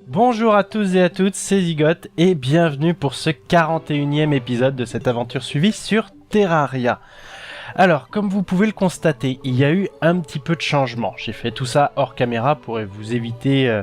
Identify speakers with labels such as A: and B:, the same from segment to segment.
A: Bonjour à tous et à toutes, c'est Zygote et bienvenue pour ce 41e épisode de cette aventure suivie sur Terraria. Alors, comme vous pouvez le constater, il y a eu un petit peu de changement. J'ai fait tout ça hors caméra pour vous éviter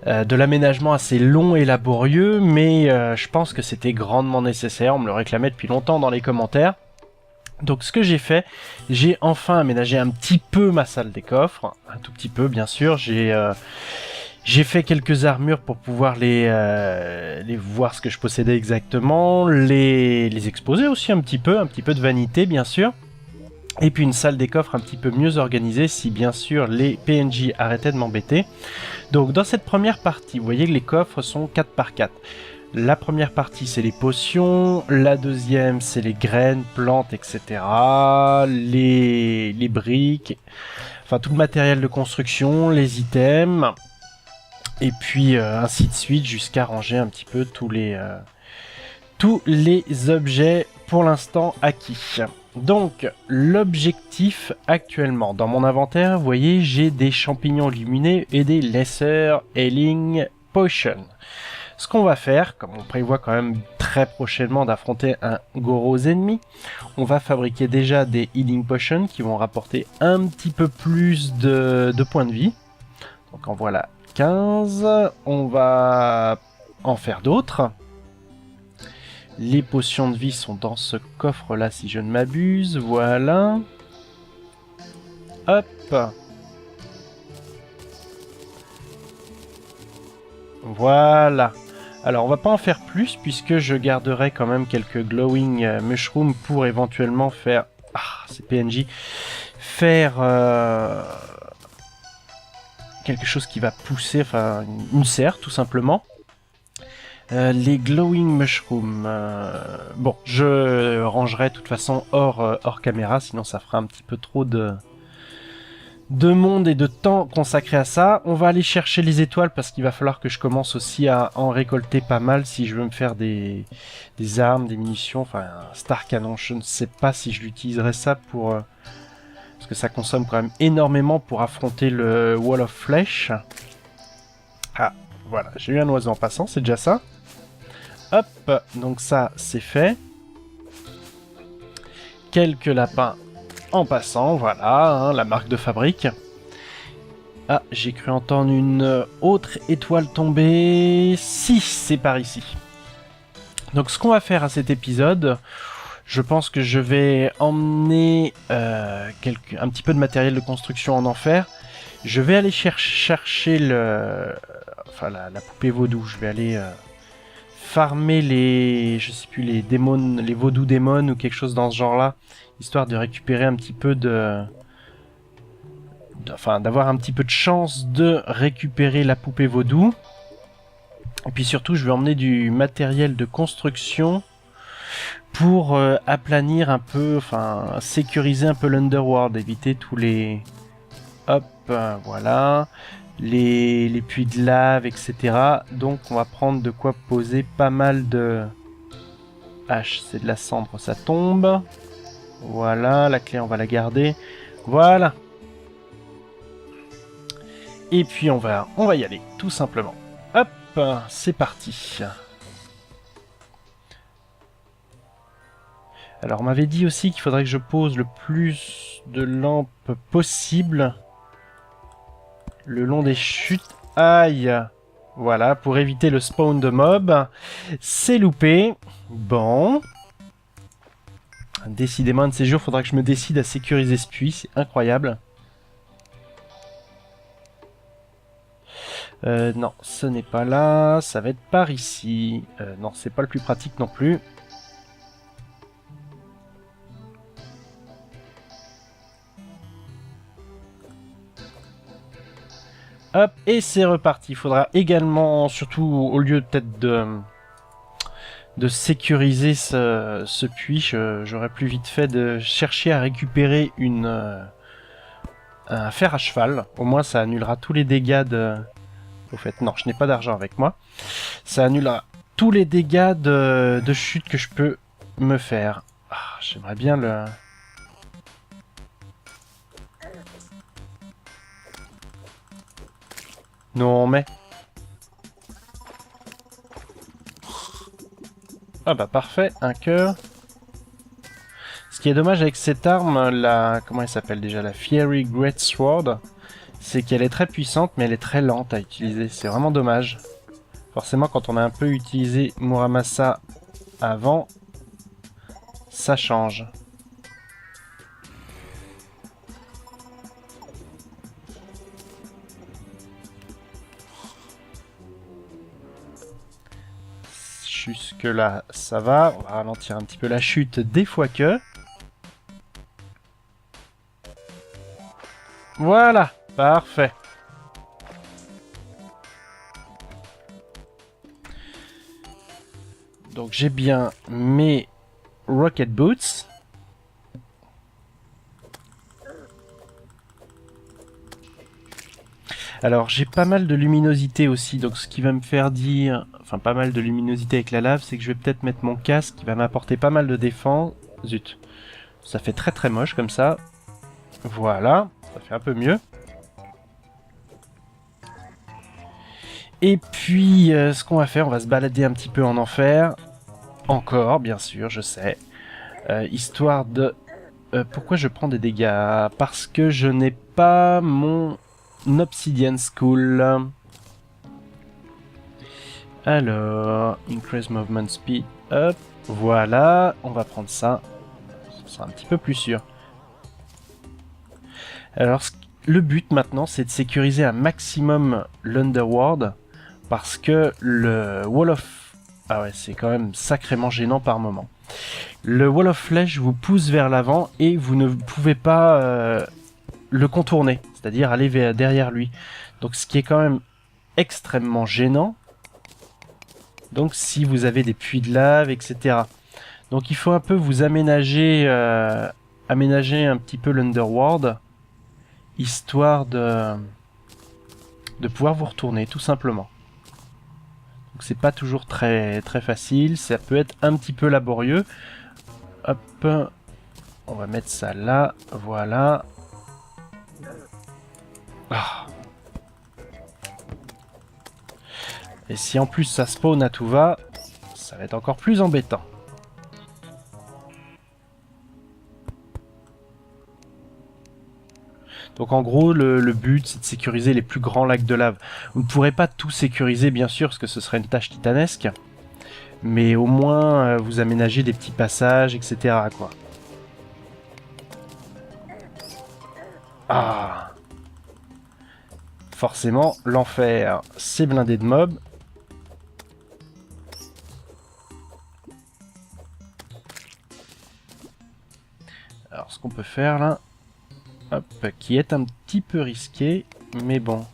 A: de l'aménagement assez long et laborieux, mais je pense que c'était grandement nécessaire, on me le réclamait depuis longtemps dans les commentaires. Donc ce que j'ai fait, j'ai enfin aménagé un petit peu ma salle des coffres, un tout petit peu bien sûr, j'ai fait quelques armures pour pouvoir les voir ce que je possédais exactement, les exposer aussi un petit peu de vanité bien sûr. Et puis une salle des coffres un petit peu mieux organisée si bien sûr les PNJ arrêtaient de m'embêter. Donc dans cette première partie, vous voyez que les coffres sont 4 par 4. La première partie c'est les potions, la deuxième c'est les graines, plantes, etc. Les briques, enfin tout le matériel de construction, les items. Et puis ainsi de suite jusqu'à ranger un petit peu tous les objets pour l'instant acquis. Donc l'objectif actuellement dans mon inventaire, vous voyez, j'ai des champignons lumineux et des Lesser Healing Potions. Ce qu'on va faire, comme on prévoit quand même très prochainement d'affronter un gros ennemi, on va fabriquer déjà des Healing Potions qui vont rapporter un petit peu plus de points de vie. Donc en voilà 15, on va en faire d'autres. Les potions de vie sont dans ce coffre là si je ne m'abuse, voilà. Hop. Voilà. Alors on va pas en faire plus puisque je garderai quand même quelques glowing mushrooms pour éventuellement faire... Ah, c'est PNJ. Faire... quelque chose qui va pousser, enfin une serre tout simplement. Les glowing mushrooms. Bon, je rangerai de toute façon hors caméra, sinon ça fera un petit peu trop de monde et de temps consacré à ça. On va aller chercher les étoiles parce qu'il va falloir que je commence aussi à en récolter pas mal si je veux me faire des armes, des munitions, enfin un Star Cannon. Je ne sais pas si je l'utiliserai ça pour... parce que ça consomme quand même énormément pour affronter le Wall of Flesh. Ah, voilà, j'ai eu un oiseau en passant, c'est déjà ça. Hop, donc ça c'est fait. Quelques lapins en passant, voilà, hein, la marque de fabrique. Ah, j'ai cru entendre une autre étoile tomber. Si, c'est par ici. Donc ce qu'on va faire à cet épisode, je pense que je vais emmener un petit peu de matériel de construction en enfer. Je vais aller chercher la poupée vaudou. Je vais aller... farmer je sais plus, les démons, les vaudou démons ou quelque chose dans ce genre-là, histoire de récupérer un petit peu d'avoir un petit peu de chance de récupérer la poupée vaudou. Et puis surtout, je vais emmener du matériel de construction pour aplanir un peu, enfin sécuriser un peu l'Underworld, éviter tous les... Hop, voilà... Les puits de lave, etc. Donc on va prendre de quoi poser pas mal de... H, c'est de la cendre, ça tombe. Voilà, la clé on va la garder. Voilà. Et puis on va y aller, tout simplement. Hop, c'est parti. Alors on m'avait dit aussi qu'il faudrait que je pose le plus de lampes possible le long des chutes. Aïe. Voilà, pour éviter le spawn de mobs. C'est loupé. Bon. Décidément, un de ces jours, faudra que je me décide à sécuriser ce puits. C'est incroyable. Non, ce n'est pas là. Ça va être par ici. Non, c'est pas le plus pratique non plus. Hop, et c'est reparti. Il faudra également, surtout au lieu peut-être de sécuriser ce puits, j'aurais plus vite fait de chercher à récupérer un fer à cheval. Au moins ça annulera tous les dégâts de... Au fait, non, je n'ai pas d'argent avec moi. Ça annulera tous les dégâts de chute que je peux me faire. Ah, j'aimerais bien le... Non mais... Ah bah parfait, un cœur. Ce qui est dommage avec cette arme, la... comment elle s'appelle déjà? La Fiery Great Sword, c'est qu'elle est très puissante, mais elle est très lente à utiliser. C'est vraiment dommage. Forcément, quand on a un peu utilisé Muramasa avant, ça change. Jusque là, ça va. On va ralentir un petit peu la chute des fois que. Voilà, parfait. Donc j'ai bien mes Rocket Boots. Alors j'ai pas mal de luminosité aussi, donc ce qui va me faire dire... Enfin pas mal de luminosité avec la lave, c'est que je vais peut-être mettre mon casque qui va m'apporter pas mal de défense. Zut, ça fait très très moche comme ça. Voilà, ça fait un peu mieux. Et puis ce qu'on va faire, on va se balader un petit peu en enfer. Encore, bien sûr, je sais. Histoire de... pourquoi je prends des dégâts? Parce que je n'ai pas mon Obsidian Skull. Alors, increase movement speed up. Voilà, on va prendre ça. Ce sera un petit peu plus sûr. Alors, le but maintenant, c'est de sécuriser un maximum l'Underworld. Parce que le Wall of... Ah ouais, c'est quand même sacrément gênant par moment. Le Wall of Flesh vous pousse vers l'avant et vous ne pouvez pas le contourner, c'est-à-dire aller derrière lui. Donc ce qui est quand même extrêmement gênant. Donc si vous avez des puits de lave, etc. Donc il faut un peu vous aménager, aménager un petit peu l'Underworld, histoire de pouvoir vous retourner, tout simplement. Donc c'est pas toujours très facile, ça peut être un petit peu laborieux. Hop, on va mettre ça là, voilà. Ah. Et si en plus ça spawn à tout va, ça va être encore plus embêtant. Donc en gros, le but, c'est de sécuriser les plus grands lacs de lave. Vous ne pourrez pas tout sécuriser, bien sûr, parce que ce serait une tâche titanesque. Mais au moins, vous aménagez des petits passages, etc. quoi. Ah. Forcément, l'enfer, c'est blindé de mobs. Alors, ce qu'on peut faire là... Hop, qui est un petit peu risqué, mais bon.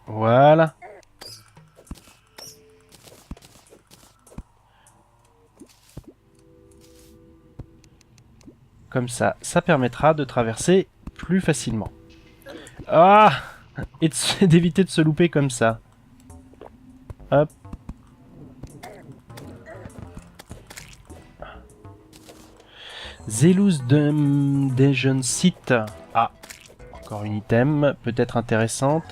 A: Voilà. Comme ça, ça permettra de traverser plus facilement. Ah! Et d'éviter de se louper comme ça. Hop. Zelus Dungeon Site. Ah, encore une item, peut-être intéressante.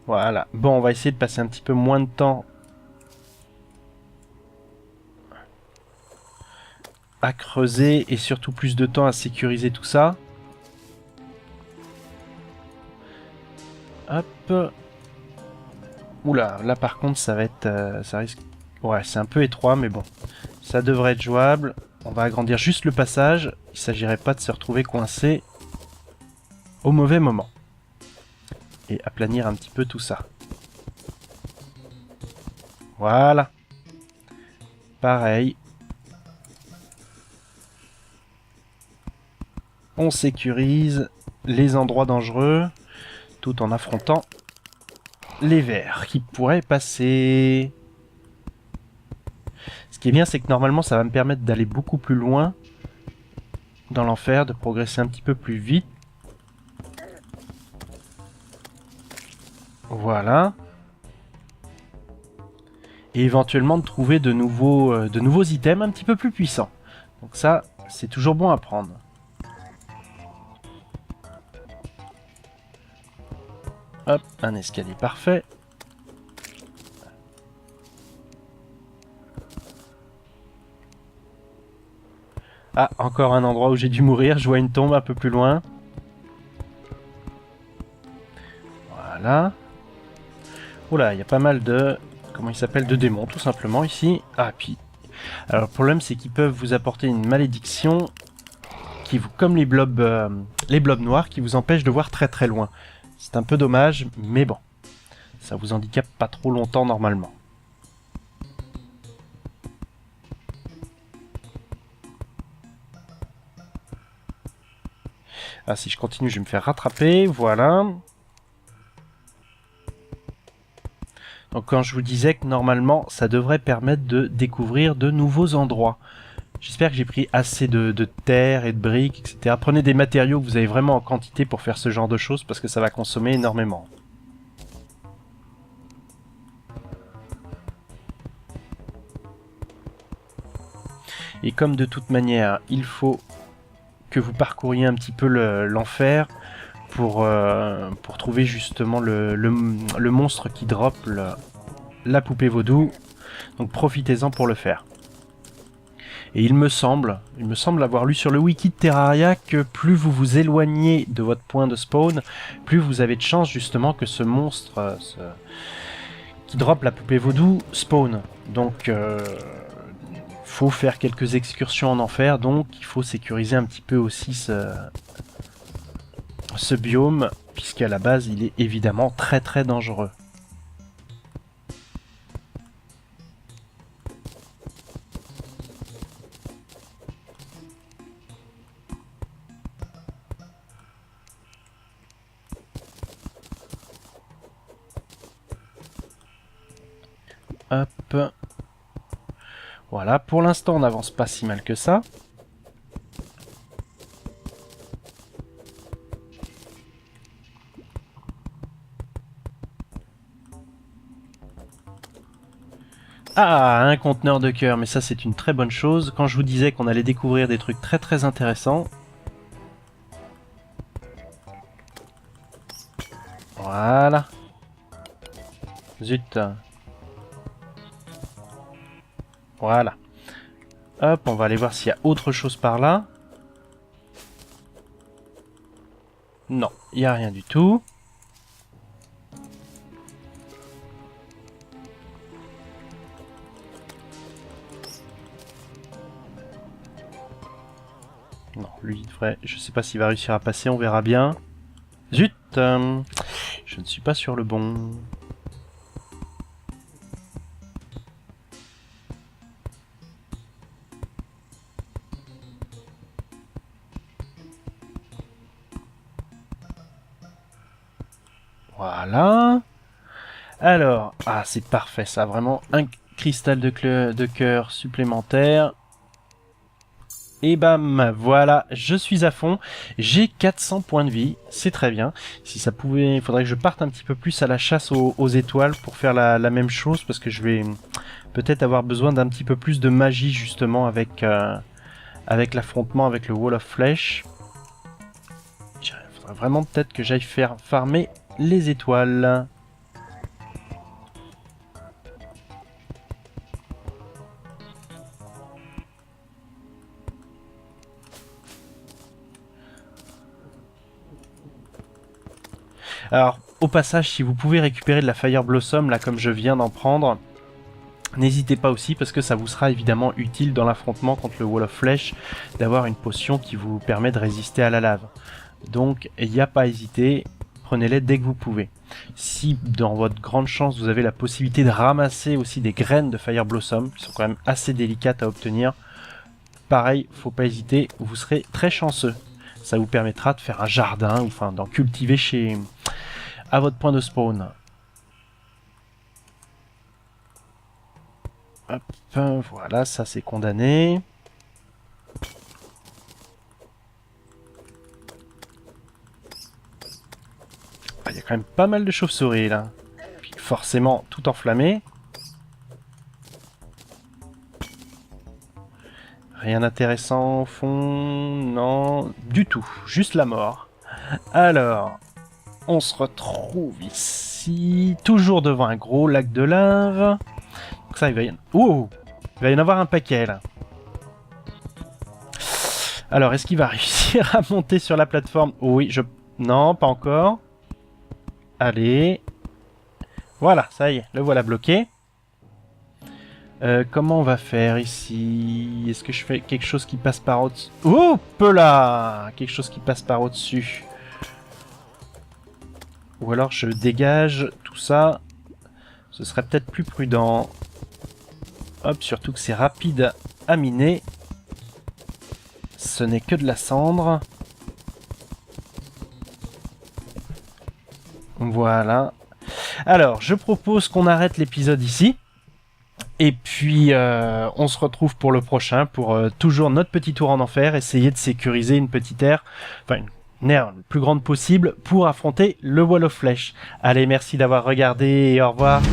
A: Voilà. Bon, on va essayer de passer un petit peu moins de temps à creuser et surtout plus de temps à sécuriser tout ça. Hop. Oula, là par contre ça va être... ça risque... Ouais, c'est un peu étroit, mais bon. Ça devrait être jouable. On va agrandir juste le passage. Il ne s'agirait pas de se retrouver coincé au mauvais moment. Et aplanir un petit peu tout ça. Voilà. Pareil. On sécurise les endroits dangereux tout en affrontant les vers qui pourraient passer. Ce qui est bien, c'est que normalement ça va me permettre d'aller beaucoup plus loin dans l'enfer, de progresser un petit peu plus vite. Voilà. Et éventuellement de trouver de nouveaux items un petit peu plus puissants. Donc ça, c'est toujours bon à prendre. Hop, un escalier parfait. Ah, encore un endroit où j'ai dû mourir. Je vois une tombe un peu plus loin. Voilà. Oula, il y a pas mal de... Comment il s'appelle? De démons, tout simplement, ici. Ah, puis... Alors, le problème, c'est qu'ils peuvent vous apporter une malédiction qui vous... Comme les blobs noirs, qui vous empêchent de voir très très loin. C'est un peu dommage, mais bon. Ça vous handicape pas trop longtemps, normalement. Ah, si je continue, je vais me faire rattraper. Voilà. Donc quand je vous disais que normalement, ça devrait permettre de découvrir de nouveaux endroits. J'espère que j'ai pris assez de terre et de briques, etc. Prenez des matériaux que vous avez vraiment en quantité pour faire ce genre de choses, parce que ça va consommer énormément. Et comme de toute manière, il faut que vous parcouriez un petit peu l'enfer pour trouver justement le monstre qui drop la poupée vaudou. Donc profitez-en pour le faire. Et il me semble avoir lu sur le wiki de Terraria que plus vous vous éloignez de votre point de spawn, plus vous avez de chances justement que ce monstre qui drop la poupée vaudou spawn. Donc faut faire quelques excursions en enfer, donc il faut sécuriser un petit peu aussi ce biome, puisqu'à la base il est évidemment très très dangereux. Hop. Voilà, pour l'instant on n'avance pas si mal que ça. Ah, un conteneur de cœur, mais ça c'est une très bonne chose. Quand je vous disais qu'on allait découvrir des trucs très très intéressants. Voilà. Zut. Voilà. Hop, on va aller voir s'il y a autre chose par là. Non, il n'y a rien du tout. Non, lui, il devrait... Je sais pas s'il va réussir à passer, on verra bien. Zut, je ne suis pas sur le bon. Voilà. Alors, ah, c'est parfait ça, vraiment un cristal de cœur supplémentaire. Et bam, voilà, je suis à fond. J'ai 400 points de vie, c'est très bien. Si ça pouvait, il faudrait que je parte un petit peu plus à la chasse aux étoiles pour faire la même chose, parce que je vais peut-être avoir besoin d'un petit peu plus de magie justement avec l'affrontement avec le Wall of Flesh. Il faudrait vraiment peut-être que j'aille faire farmer les étoiles. Alors, au passage, si vous pouvez récupérer de la Fire Blossom, là, comme je viens d'en prendre, n'hésitez pas aussi, parce que ça vous sera évidemment utile dans l'affrontement contre le Wall of Flesh, d'avoir une potion qui vous permet de résister à la lave. Donc, il n'y a pas à hésiter, prenez-les dès que vous pouvez. Si, dans votre grande chance, vous avez la possibilité de ramasser aussi des graines de Fire Blossom, qui sont quand même assez délicates à obtenir, pareil, faut pas hésiter, vous serez très chanceux. Ça vous permettra de faire un jardin, ou enfin d'en cultiver à votre point de spawn. Hop, voilà, ça c'est condamné. Il y a quand même pas mal de chauves-souris là. Puis forcément tout enflammé. Rien d'intéressant au fond, non, du tout, juste la mort. Alors, on se retrouve ici, toujours devant un gros lac de lave. Donc ça, il va y en avoir un paquet, là. Alors, est-ce qu'il va réussir à monter sur la plateforme? Oui, Non, pas encore. Allez. Voilà, ça y est, le voilà bloqué. Comment on va faire ici? Est-ce que je fais quelque chose qui passe par au-dessus? Oh, peu là! Quelque chose qui passe par au-dessus. Ou alors je dégage tout ça. Ce serait peut-être plus prudent. Hop, surtout que c'est rapide à miner. Ce n'est que de la cendre. Voilà. Alors, je propose qu'on arrête l'épisode ici. Et puis, on se retrouve pour le prochain, pour toujours notre petit tour en enfer, essayer de sécuriser une petite aire, enfin une aire le plus grande possible, pour affronter le Wall of Flesh. Allez, merci d'avoir regardé et au revoir.